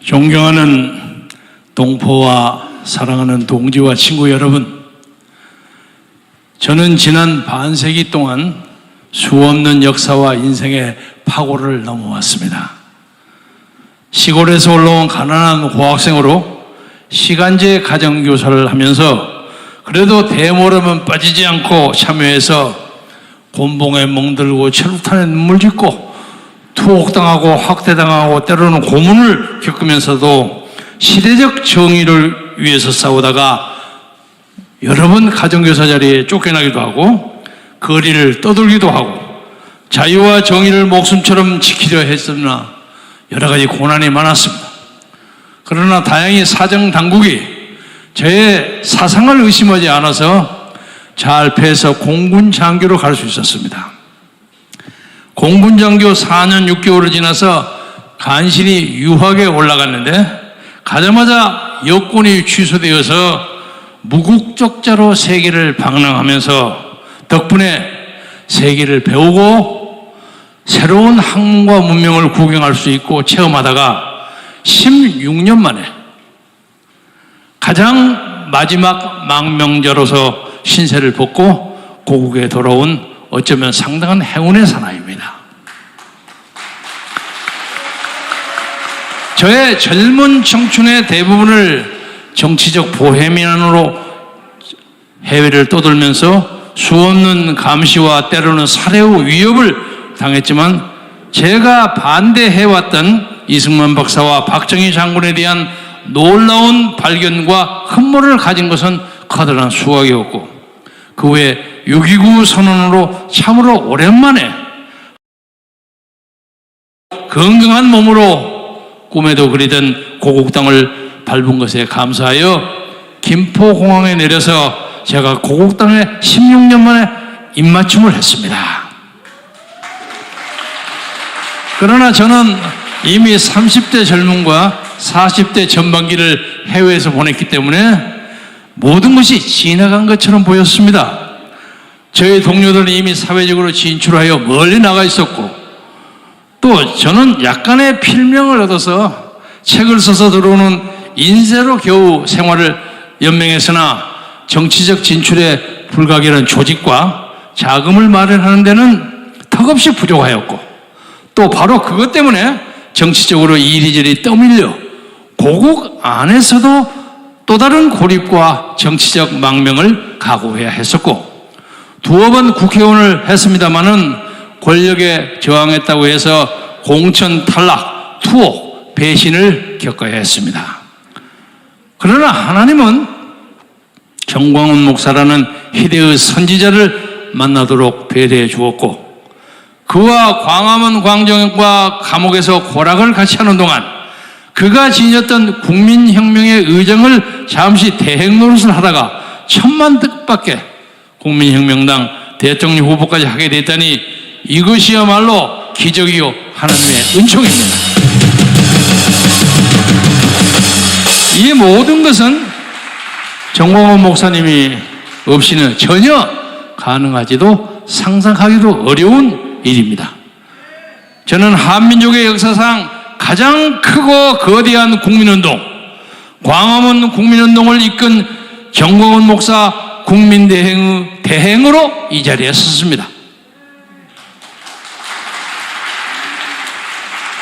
존경하는 동포와 사랑하는 동지와 친구 여러분, 저는 지난 반세기 동안 수없는 역사와 인생의 파고를 넘어왔습니다. 시골에서 올라온 가난한 고학생으로 시간제 가정교사를 하면서 그래도 대모름은 빠지지 않고 참여해서 곤봉에 멍들고 체류탄에 눈물 짓고 투옥당하고 학대당하고 때로는 고문을 겪으면서도 시대적 정의를 위해서 싸우다가 여러 번 가정교사 자리에 쫓겨나기도 하고 거리를 떠돌기도 하고 자유와 정의를 목숨처럼 지키려 했으나 여러 가지 고난이 많았습니다. 그러나 다행히 사정당국이 저의 사상을 의심하지 않아서 잘 패서 공군장교로 갈 수 있었습니다. 공군장교 4년 6개월을 지나서 간신히 유학에 올라갔는데 가자마자 여권이 취소되어서 무국적자로 세계를 방랑하면서 덕분에 세계를 배우고 새로운 학문과 문명을 구경할 수 있고 체험하다가 16년 만에 가장 마지막 망명자로서 신세를 벗고 고국에 돌아온 어쩌면 상당한 행운의 사나이입니다. 저의 젊은 청춘의 대부분을 정치적 보헤미안으로 해외를 떠돌면서 수없는 감시와 때로는 살해의 위협을 당했지만 제가 반대해왔던 이승만 박사와 박정희 장군에 대한 놀라운 발견과 흠모를 가진 것은 커다란 수확이었고 그 후에 6.29 선언으로 참으로 오랜만에 건강한 몸으로 꿈에도 그리던 고국 땅을 밟은 것에 감사하여 김포공항에 내려서 제가 고국 땅에 16년 만에 입맞춤을 했습니다. 그러나 저는 이미 30대 젊음과 40대 전반기를 해외에서 보냈기 때문에 모든 것이 지나간 것처럼 보였습니다. 저희 동료들은 이미 사회적으로 진출하여 멀리 나가 있었고 또 저는 약간의 필명을 얻어서 책을 써서 들어오는 인쇄로 겨우 생활을 연명했으나 정치적 진출에 불가결한 조직과 자금을 마련하는 데는 턱없이 부족하였고 또 바로 그것 때문에 정치적으로 이리저리 떠밀려 고국 안에서도 또 다른 고립과 정치적 망명을 각오해야 했었고 두어 번 국회의원을 했습니다마는 권력에 저항했다고 해서 공천 탈락, 투옥, 배신을 겪어야 했습니다. 그러나 하나님은 정광훈 목사라는 희대의 선지자를 만나도록 배려해 주었고 그와 광화문 광장과 감옥에서 고락을 같이 하는 동안 그가 지녔던 국민혁명의 의정을 잠시 대행 노릇을 하다가 1,000만 뜻밖에 국민혁명당 대통령 후보까지 하게 됐다니 이것이야말로 기적이요 하나님의 은총입니다. 이 모든 것은 정광훈 목사님이 없이는 전혀 가능하지도 상상하기도 어려운 일입니다. 저는 한민족의 역사상 가장 크고 거대한 국민운동, 광화문 국민운동을 이끈 정광훈 목사 국민대행의 대행으로 이 자리에 섰습니다.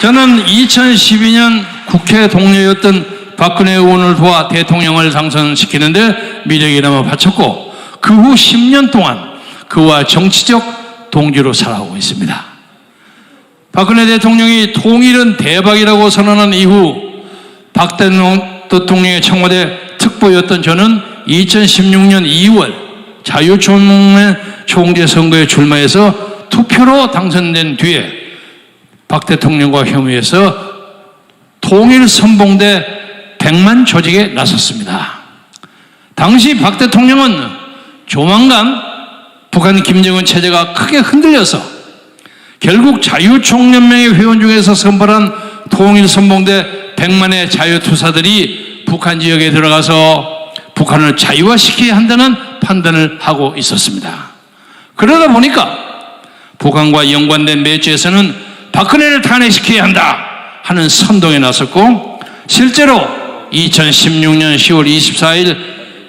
저는 2012년 국회 동료였던 박근혜 의원을 도와 대통령을 당선시키는데 미력이나마 바쳤고 그 후 10년 동안 그와 정치적 동지로 살아오고 있습니다. 박근혜 대통령이 통일은 대박이라고 선언한 이후 박 대통령의 청와대 특보였던 저는 2016년 2월 자유총회 선거에 출마해서 투표로 당선된 뒤에 박 대통령과 협의해서 통일선봉대 100만 조직에 나섰습니다. 당시 박 대통령은 조만간 북한 김정은 체제가 크게 흔들려서 결국 자유총연맹의 회원 중에서 선발한 통일선봉대 100만의 자유투사들이 북한 지역에 들어가서 북한을 자유화시켜야 한다는 판단을 하고 있었습니다. 그러다 보니까 북한과 연관된 매체에서는 박근혜를 탄핵시켜야 한다 하는 선동에 나섰고 실제로 2016년 10월 24일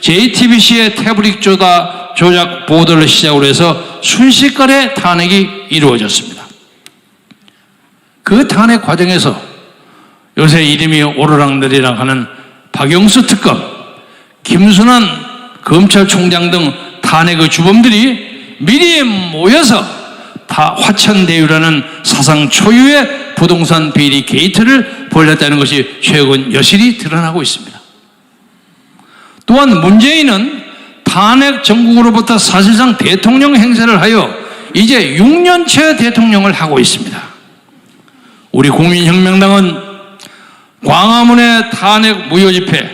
JTBC의 태블릿 조작 보도를 시작으로 해서 순식간에 탄핵이 이루어졌습니다. 그 탄핵 과정에서 요새 이름이 오르락내리락 하는 박영수 특검, 김순환 검찰총장 등 탄핵의 주범들이 미리 모여서 다 화천대유라는 사상 초유의 부동산 비리 게이트를 벌였다는 것이 최근 여실히 드러나고 있습니다. 또한 문재인은 탄핵 정국으로부터 사실상 대통령 행세를 하여 이제 6년째 대통령을 하고 있습니다. 우리 국민혁명당은 광화문의 탄핵 무효 집회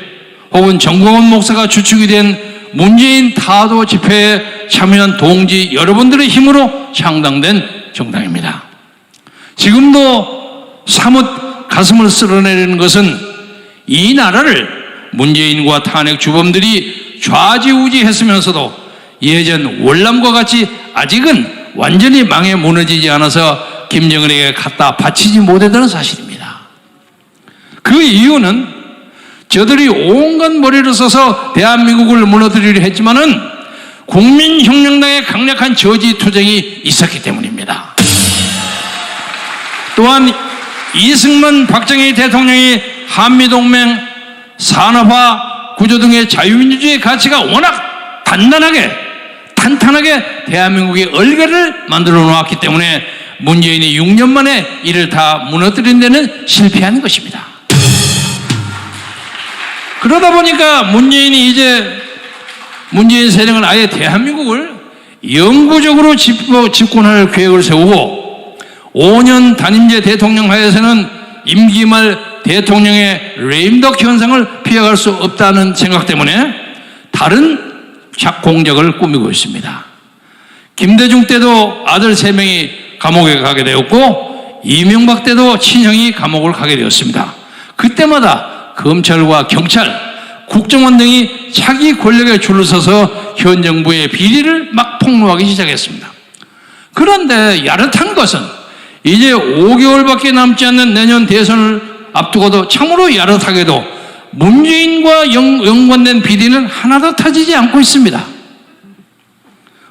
혹은 정광훈 목사가 주축이 된 문재인 타도 집회에 참여한 동지 여러분들의 힘으로 창당된 정당입니다. 지금도 사뭇 가슴을 쓸어내리는 것은 이 나라를 문재인과 탄핵 주범들이 좌지우지했으면서도 예전 월남과 같이 아직은 완전히 망해 무너지지 않아서 김정은에게 갖다 바치지 못했다는 사실입니다. 그 이유는 저들이 온갖 머리를 써서 대한민국을 무너뜨리려 했지만은 국민혁명당의 강력한 저지 투쟁이 있었기 때문입니다. 또한 이승만, 박정희 대통령이 한미동맹, 산업화, 구조 등의 자유민주주의 가치가 워낙 탄탄하게 대한민국의 얼개를 만들어 놓았기 때문에 문재인이 6년 만에 이를 다 무너뜨린 데는 실패한 것입니다. 그러다 보니까 문재인 세력은 아예 대한민국을 영구적으로 집권할 계획을 세우고 5년 단임제 대통령 하에서는 임기 말 대통령의 레임덕 현상을 피해갈 수 없다는 생각 때문에 다른 공작을 꾸미고 있습니다. 김대중 때도 아들 3명이 감옥에 가게 되었고 이명박 때도 친형이 감옥을 가게 되었습니다. 그때마다 검찰과 경찰, 국정원 등이 차기 권력에 줄을 서서 현 정부의 비리를 막 폭로하기 시작했습니다. 그런데 야릇한 것은 이제 5개월밖에 남지 않는 내년 대선을 앞두고도 참으로 야릇하게도 문재인과 연관된 비리는 하나도 터지지 않고 있습니다.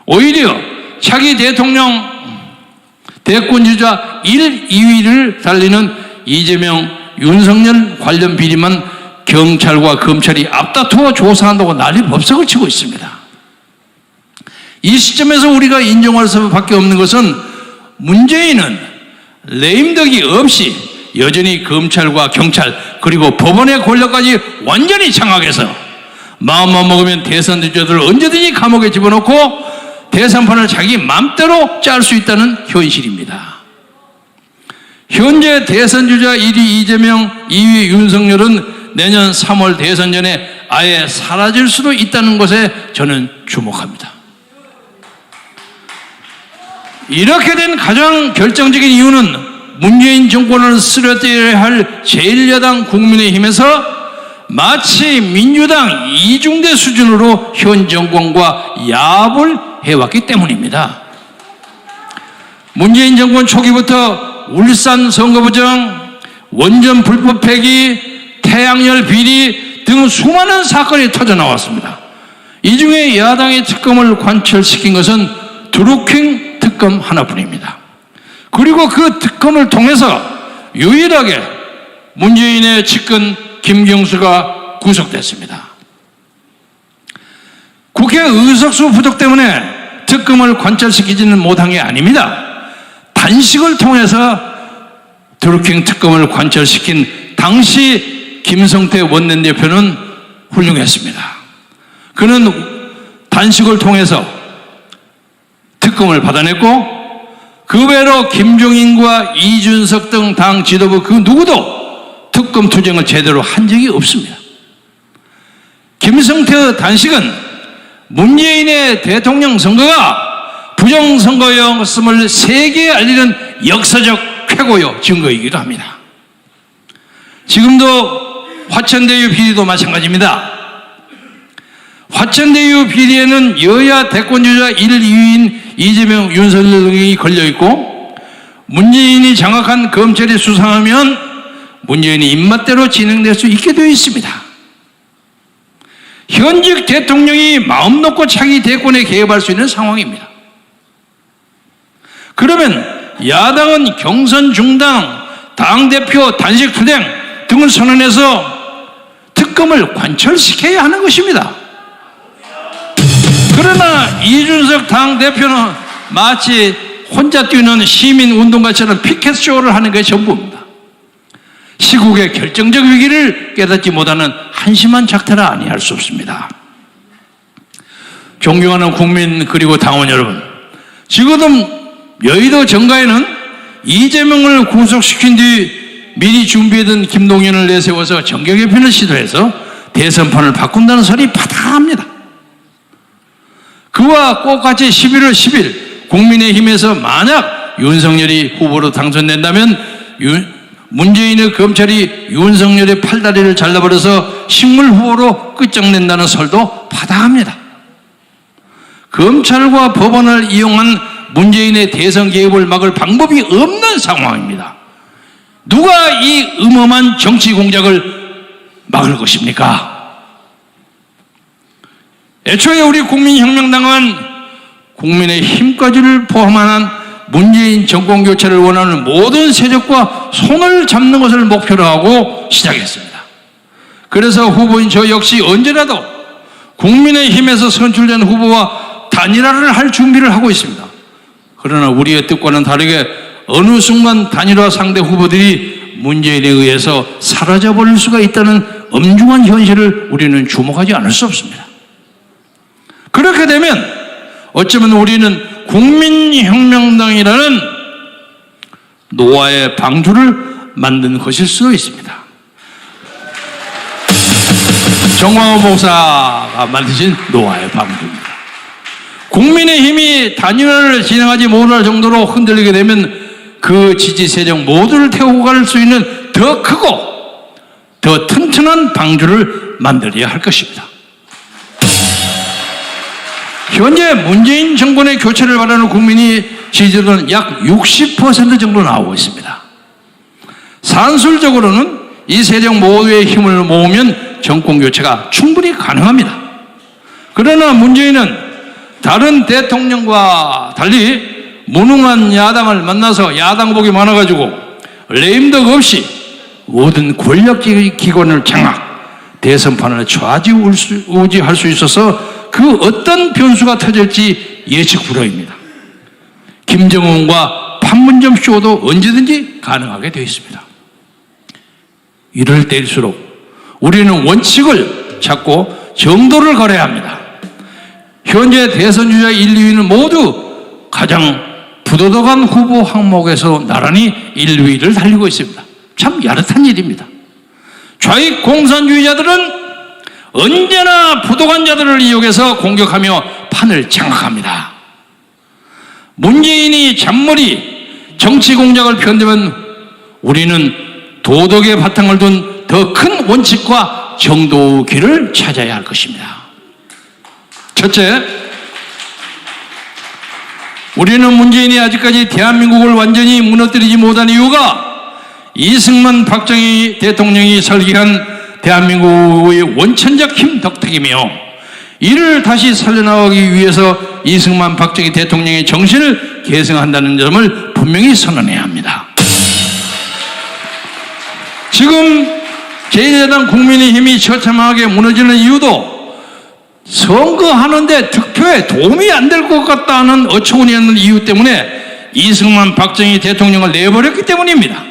오히려 차기 대통령 대권주자 1, 2위를 달리는 이재명, 윤석열 관련 비리만 경찰과 검찰이 앞다투어 조사한다고 난리법석을 치고 있습니다. 이 시점에서 우리가 인정할 수밖에 없는 것은 문재인은 레임덕이 없이 여전히 검찰과 경찰 그리고 법원의 권력까지 완전히 장악해서 마음만 먹으면 대선 주자들을 언제든지 감옥에 집어넣고 대선판을 자기 맘대로 짤 수 있다는 현실입니다. 현재 대선 주자 1위 이재명, 2위 윤석열은 내년 3월 대선 전에 아예 사라질 수도 있다는 것에 저는 주목합니다. 이렇게 된 가장 결정적인 이유는 문재인 정권을 쓰러뜨려야 할 제1야당 국민의힘에서 마치 민주당 이중대 수준으로 현 정권과 야합을 해왔기 때문입니다. 문재인 정권 초기부터 울산 선거부정, 원전 불법 폐기, 태양열 비리 등 수많은 사건이 터져나왔습니다. 이 중에 야당의 특검을 관철시킨 것은 드루킹 특검 하나뿐입니다. 그리고 그 특검을 통해서 유일하게 문재인의 측근 김경수가 구속됐습니다. 국회 의석수 부족 때문에 특검을 관철시키지는 못한 게 아닙니다. 단식을 통해서 드루킹 특검을 관철시킨 당시 김성태 원내대표는 훌륭했습니다. 그는 단식을 통해서 특검을 받아냈고 그 외로 김종인과 이준석 등 당 지도부 그 누구도 특검 투쟁을 제대로 한 적이 없습니다. 김성태 단식은 문재인의 대통령 선거가 부정선거였음을 세계에 알리는 역사적 쾌고요 증거이기도 합니다. 지금도 화천대유 비리도 마찬가지입니다. 화천대유 비리에는 여야 대권주자 1, 2위인 이재명, 윤석열 등이 걸려있고 문재인이 장악한 검찰이 수상하면 문재인의 입맛대로 진행될 수 있게 되어 있습니다. 현직 대통령이 마음 놓고 차기 대권에 개입할 수 있는 상황입니다. 그러면 야당은 경선 중단, 당대표 단식 투쟁 등을 선언해서 특검을 관철시켜야 하는 것입니다. 그러나 이준석 당대표는 마치 혼자 뛰는 시민운동가처럼 피켓쇼를 하는 게 전부입니다. 시국의 결정적 위기를 깨닫지 못하는 한심한 작태라 아니할 수 없습니다. 존경하는 국민 그리고 당원 여러분, 지금 여의도 정가에는 이재명을 구속시킨 뒤 미리 준비해둔 김동연을 내세워서 정계 개편을 시도해서 대선판을 바꾼다는 설이 파다합니다. 그와 똑같이 11월 10일 국민의힘에서 만약 윤석열이 후보로 당선된다면 문재인의 검찰이 윤석열의 팔다리를 잘라버려서 식물 후보로 끝장낸다는 설도 파다합니다. 검찰과 법원을 이용한 문재인의 대선 개입을 막을 방법이 없는 상황입니다. 누가 이 음험한 정치 공작을 막을 것입니까? 애초에 우리 국민혁명당은 국민의힘까지를 포함한 문재인 정권교체를 원하는 모든 세력과 손을 잡는 것을 목표로 하고 시작했습니다. 그래서 후보인 저 역시 언제라도 국민의힘에서 선출된 후보와 단일화를 할 준비를 하고 있습니다. 그러나 우리의 뜻과는 다르게 어느 순간 단일화 상대 후보들이 문재인에 의해서 사라져버릴 수가 있다는 엄중한 현실을 우리는 주목하지 않을 수 없습니다. 그렇게 되면 어쩌면 우리는 국민혁명당이라는 노아의 방주를 만든 것일 수도 있습니다. 정광호 목사가 만드신 노아의 방주입니다. 국민의힘이 단일화를 진행하지 못할 정도로 흔들리게 되면 그 지지 세력 모두를 태우고 갈 수 있는 더 크고 더 튼튼한 방주를 만들어야 할 것입니다. 현재 문재인 정권의 교체를 바라는 국민이 지지도는 약 60% 정도 나오고 있습니다. 산술적으로는 이 세력 모두의 힘을 모으면 정권 교체가 충분히 가능합니다. 그러나 문재인은 다른 대통령과 달리 무능한 야당을 만나서 야당복이 많아가지고 레임덕 없이 모든 권력기관을 장악, 대선판을 좌지우지할 수 있어서 그 어떤 변수가 터질지 예측 불허입니다. 김정은과 판문점 쇼도 언제든지 가능하게 되어 있습니다. 이럴 때일수록 우리는 원칙을 찾고 정도를 걸어야 합니다. 현재 대선 주자 1, 2위는 모두 가장 부도덕한 후보 항목에서 나란히 1, 2위를 달리고 있습니다. 참 야릇한 일입니다. 좌익 공산주의자들은 언제나 부도한 자들을 이용해서 공격하며 판을 장악합니다. 문재인이 잔머리 정치 공작을 편들면 우리는 도덕의 바탕을 둔 더 큰 원칙과 정도의 길을 찾아야 할 것입니다. 첫째, 우리는 문재인이 아직까지 대한민국을 완전히 무너뜨리지 못한 이유가 이승만 박정희 대통령이 설계한 대한민국의 원천적 힘 덕택이며 이를 다시 살려나가기 위해서 이승만 박정희 대통령의 정신을 계승한다는 점을 분명히 선언해야 합니다. 지금 제1야당 국민의힘이 처참하게 무너지는 이유도 선거하는데 득표에 도움이 안 될 것 같다는 어처구니없는 이유 때문에 이승만 박정희 대통령을 내버렸기 때문입니다.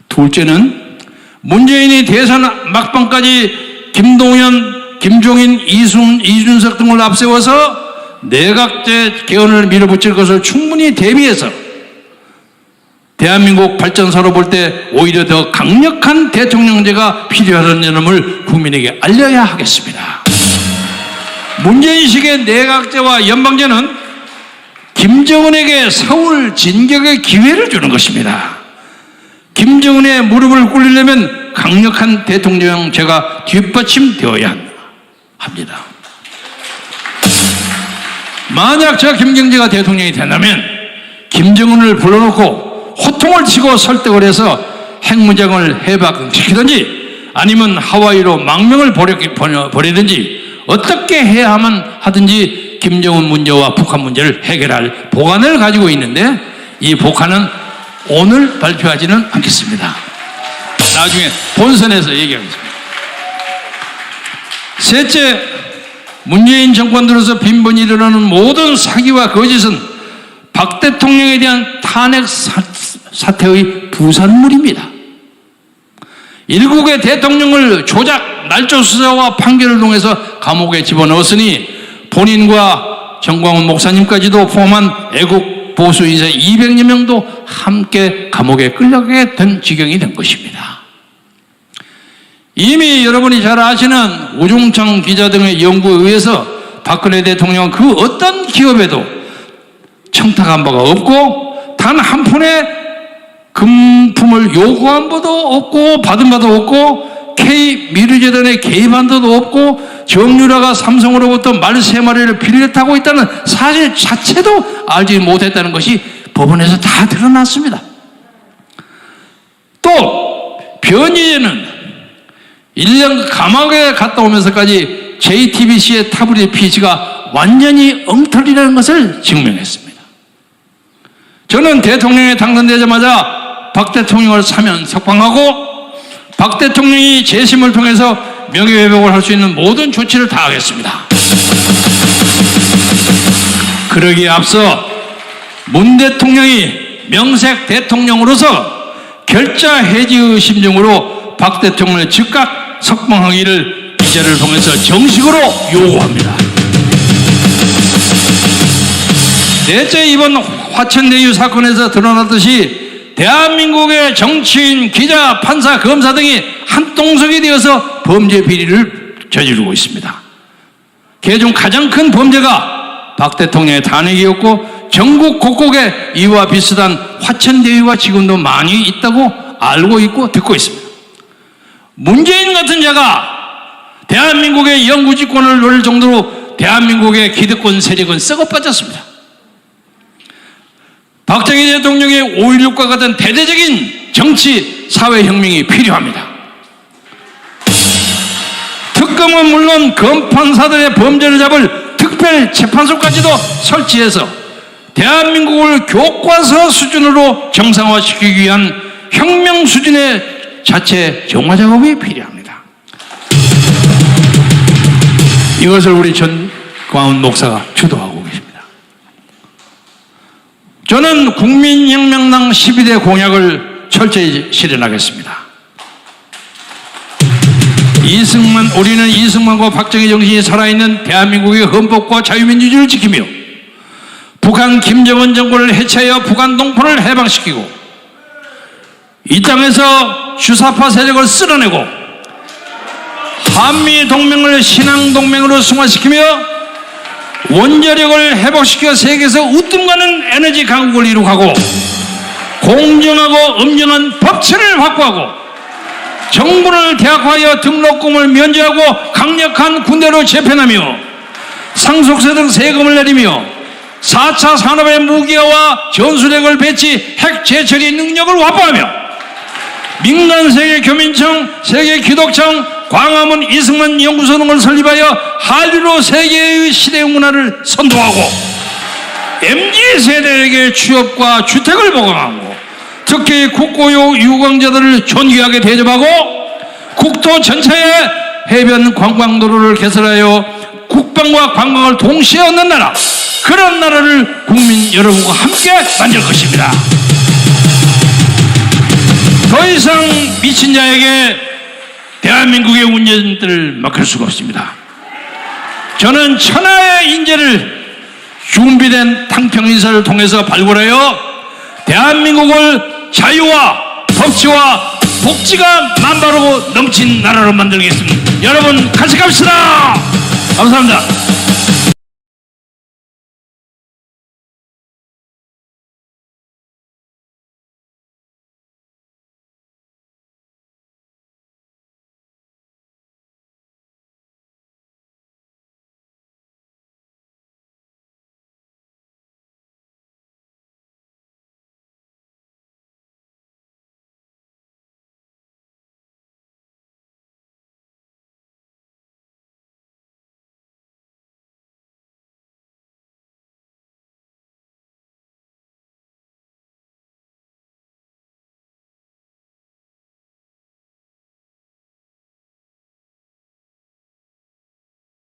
둘째는 문재인이 대선 막판까지 김동연, 김종인, 이준석 등을 앞세워서 내각제 개헌을 밀어붙일 것을 충분히 대비해서 대한민국 발전사로 볼 때 오히려 더 강력한 대통령제가 필요하다는 점을 국민에게 알려야 하겠습니다. 문재인식의 내각제와 연방제는 김정은에게 서울 진격의 기회를 주는 것입니다. 김정은의 무릎을 꿇으려면 강력한 대통령제가 뒷받침되어야 합니다. 만약 저 김경재가 대통령이 된다면 김정은을 불러놓고 호통을 치고 설득을 해서 핵무장을 해박시키든지 아니면 하와이로 망명을 벌이든지 어떻게 해야만 하든지 김정은 문제와 북한 문제를 해결할 보관을 가지고 있는데 이 복안은 오늘 발표하지는 않겠습니다. 나중에 본선에서 얘기하겠습니다. 셋째, 문재인 정권 들어서 빈번히 일어나는 모든 사기와 거짓은 박 대통령에 대한 탄핵 사태의 부산물입니다. 일국의 대통령을 조작, 날조 수사와 판결을 통해서 감옥에 집어넣었으니 본인과 정광훈 목사님까지도 포함한 애국 보수 인사 200여 명도 함께 감옥에 끌려가게 된 지경이 된 것입니다. 이미 여러분이 잘 아시는 우중창 기자 등의 연구에 의해서 박근혜 대통령은 그 어떤 기업에도 청탁한 바가 없고 단 한 푼의 금품을 요구한 바도 없고 받은 바도 없고 K미르재단에 개입한 바도 없고 정유라가 삼성으로부터 말 3마리를 빌렸다고 있다는 사실 자체도 알지 못했다는 것이 법원에서 다 드러났습니다. 또 변희재는 1년 감옥에 갔다 오면서까지 JTBC의 타블릿 피지가 완전히 엉터리라는 것을 증명했습니다. 저는 대통령에 당선되자마자 박 대통령을 사면 석방하고 박 대통령이 재심을 통해서 명예회복을 할 수 있는 모든 조치를 다하겠습니다. 그러기에 앞서 문 대통령이 명색 대통령으로서 결자 해지의 심정으로 박 대통령을 즉각 석방하기를 이 자리를 통해서 정식으로 요구합니다. 넷째, 이번 화천대유 사건에서 드러났듯이 대한민국의 정치인, 기자, 판사, 검사 등이 한통속이 되어서 범죄 비리를 저지르고 있습니다. 그중 가장 큰 범죄가 박 대통령의 탄핵이었고 전국 곳곳에 이와 비슷한 화천대유가 지금도 많이 있다고 알고 있고 듣고 있습니다. 문재인 같은 자가 대한민국의 영구집권을 노릴 정도로 대한민국의 기득권 세력은 썩어 빠졌습니다. 박정희 대통령의 5.16과 같은 대대적인 정치 사회혁명이 필요합니다. 특검은 물론 검판사들의 범죄를 잡을 특별재판소까지도 설치해서 대한민국을 교과서 수준으로 정상화시키기 위한 혁명 수준의 자체 정화 작업이 필요합니다. 이것을 우리 전광훈 목사가 주도하고 계십니다. 저는 국민혁명당 12대 공약을 철저히 실현하겠습니다. 우리는 이승만과 박정희 정신이 살아있는 대한민국의 헌법과 자유민주주의를 지키며 북한 김정은 정권을 해체하여 북한 동포를 해방시키고 이 땅에서 주사파 세력을 쓸어내고 한미동맹을 신앙동맹으로 승화시키며 원자력을 회복시켜 세계에서 우뚝가는 에너지 강국을 이룩하고 공정하고 엄정한 법치를 확보하고 정부를 대학화하여 등록금을 면제하고 강력한 군대로 재편하며 상속세 등 세금을 내리며 4차 산업의 무기화와 전술핵을 배치, 핵 재처리 능력을 확보하며 민간 세계 교민청, 세계 기독청, 광화문 이승만 연구소 등을 설립하여 한류로 세계의 시대 문화를 선도하고 MZ세대에게 취업과 주택을 보강하고 특히 국고요 유광자들을 존귀하게 대접하고 국토 전체에 해변 관광도로를 개설하여 국방과 관광을 동시에 얻는 나라, 그런 나라를 국민 여러분과 함께 만들 것입니다. 더 이상 미친 자에게 대한민국의 운전들을 맡길 수가 없습니다. 저는 천하의 인재를 준비된 탕평인사를 통해서 발굴하여 대한민국을 자유와 법치와 복지가 만발하고 넘친 나라로 만들겠습니다. 여러분 같이 갑시다. 감사합니다.